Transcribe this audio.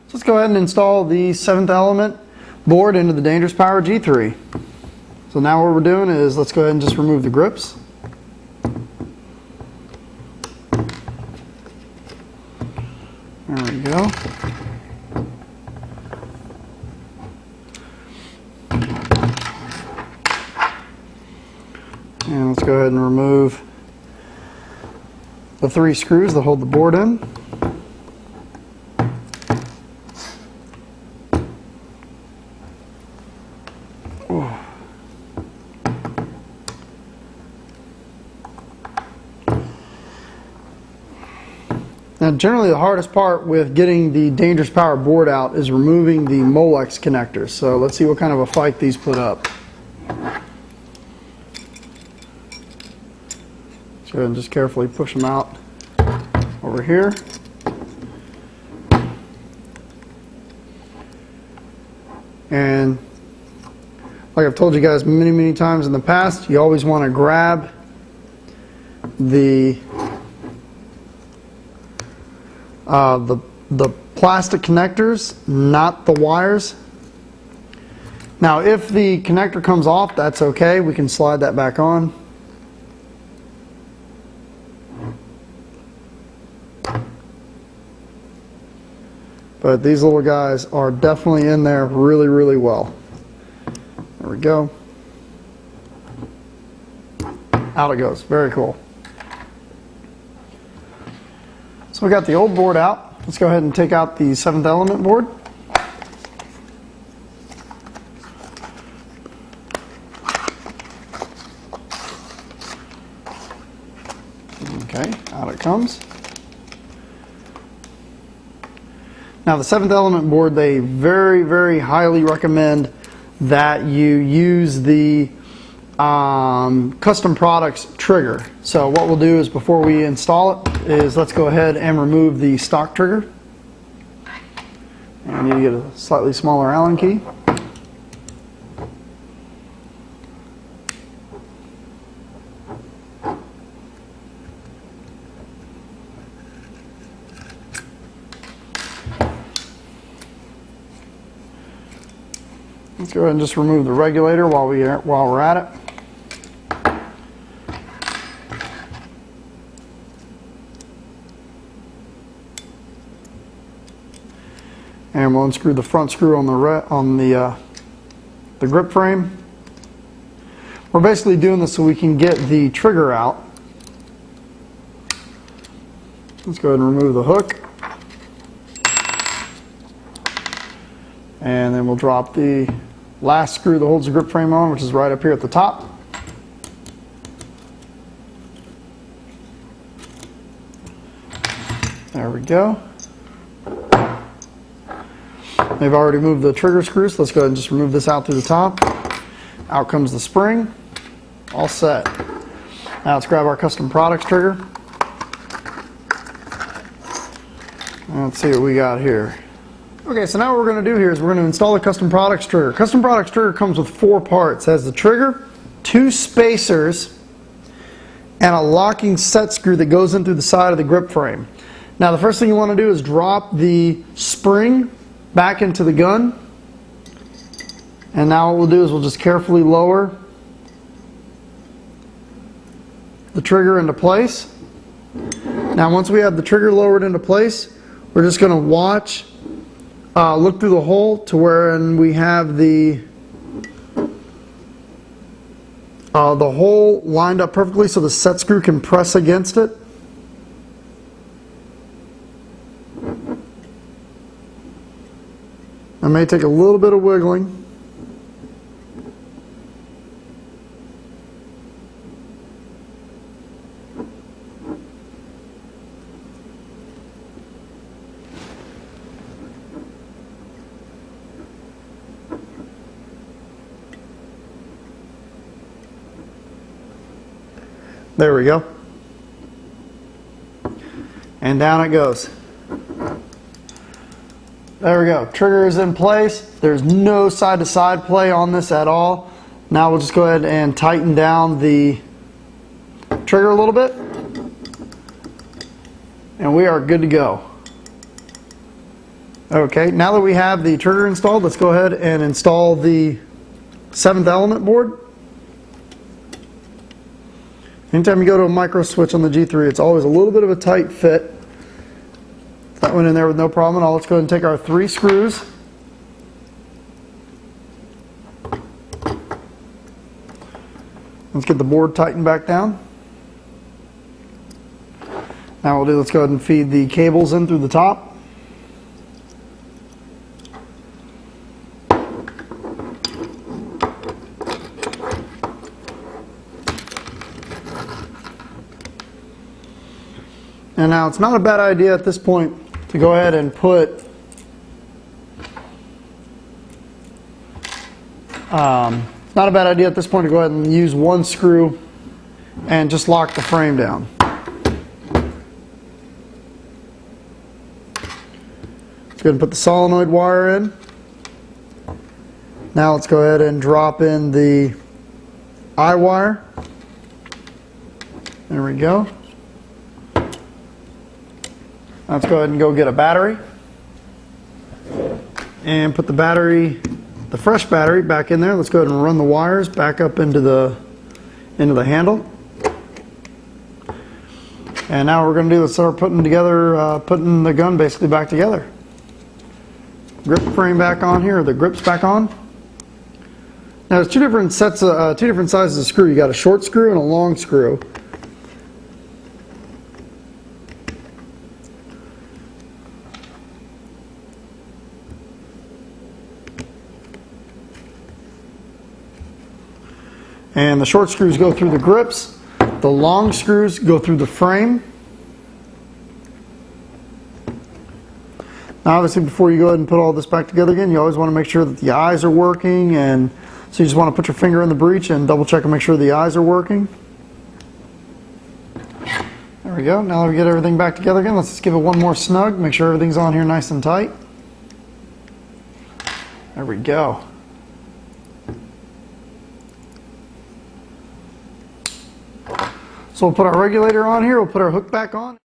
So let's go ahead and install the 7th element board into the Dangerous Power G3. So now what we're doing is let's go ahead and just remove the grips. There we go. And let's go ahead and remove the 3 screws that hold the board in. Now generally the hardest part with getting the Dangerous Power board out is removing the Molex connectors. So let's see what kind of a fight these put up. Let's go ahead and just carefully push them out over here. And like I've told you guys many times in the past, you always want to grab the plastic connectors, not the wires. Now if the connector comes off, that's okay, we can slide that back on. But these little guys are definitely in there really well. There we go. Out it goes. Very cool. So we got the old board out. Let's go ahead and take out the 7th element board. Okay, out it comes. Now the 7th element board, they very highly recommend that you use the custom products trigger. So what we'll do is before we install it is let's go ahead and remove the stock trigger. And I need to get a slightly smaller Allen key. Let's go ahead and just remove the regulator while we're at it. And we'll unscrew the front screw on the grip frame. We're basically doing this so we can get the trigger out. Let's go ahead and remove the hook. And then we'll drop the last screw that holds the grip frame on, which is right up here at the top. There we go. They've already moved the trigger screw, so let's go ahead and just remove this out through the top. Out comes the spring. All set. Now let's grab our custom products trigger. And let's see what we got here. Okay, so now what we're going to do here is we're going to install the custom products trigger. Custom products trigger comes with 4 parts. It has the trigger, 2 spacers, and a locking set screw that goes in through the side of the grip frame. Now the first thing you want to do is drop the spring back into the gun. And now what we'll do is we'll just carefully lower the trigger into place. Now once we have the trigger lowered into place, we're just going to watch, look through the hole to where we have the hole lined up perfectly so the set screw can press against it. It may take a little bit of wiggling. There we go. And down it goes. There we go. Trigger is in place. There's no side-to-side play on this at all. Now we'll just go ahead and tighten down the trigger a little bit. And we are good to go. Okay, now that we have the trigger installed, let's go ahead and install the 7th element board. Anytime you go to a micro switch on the G3, it's always a little bit of a tight fit. That went in there with no problem at all. Let's go ahead and take our 3 screws. Let's get the board tightened back down. Now let's go ahead and feed the cables in through the top. And now it's not a bad idea at this point to go ahead and put it's not a bad idea at this point to go ahead and use 1 screw and just lock the frame down. Let's go ahead and put the solenoid wire in. Now let's go ahead and drop in the eye wire. There we go. Let's go ahead and go get a battery and put the battery, the fresh battery, back in there. Let's go ahead and run the wires back up into the handle. And now what we're going to do is start putting the gun basically back together. Grip frame back on here, the grips back on. Now there's two different sizes of screw. You got a short screw and a long screw. And the short screws go through the grips, the long screws go through the frame. Now obviously before you go ahead and put all this back together again, you always want to make sure that the eyes are working, and so you just want to put your finger in the breech and double check and make sure the eyes are working. There we go. Now that we get everything back together again, let's just give it one more snug, make sure everything's on here nice and tight. There we go. So we'll put our regulator on here, we'll put our hook back on.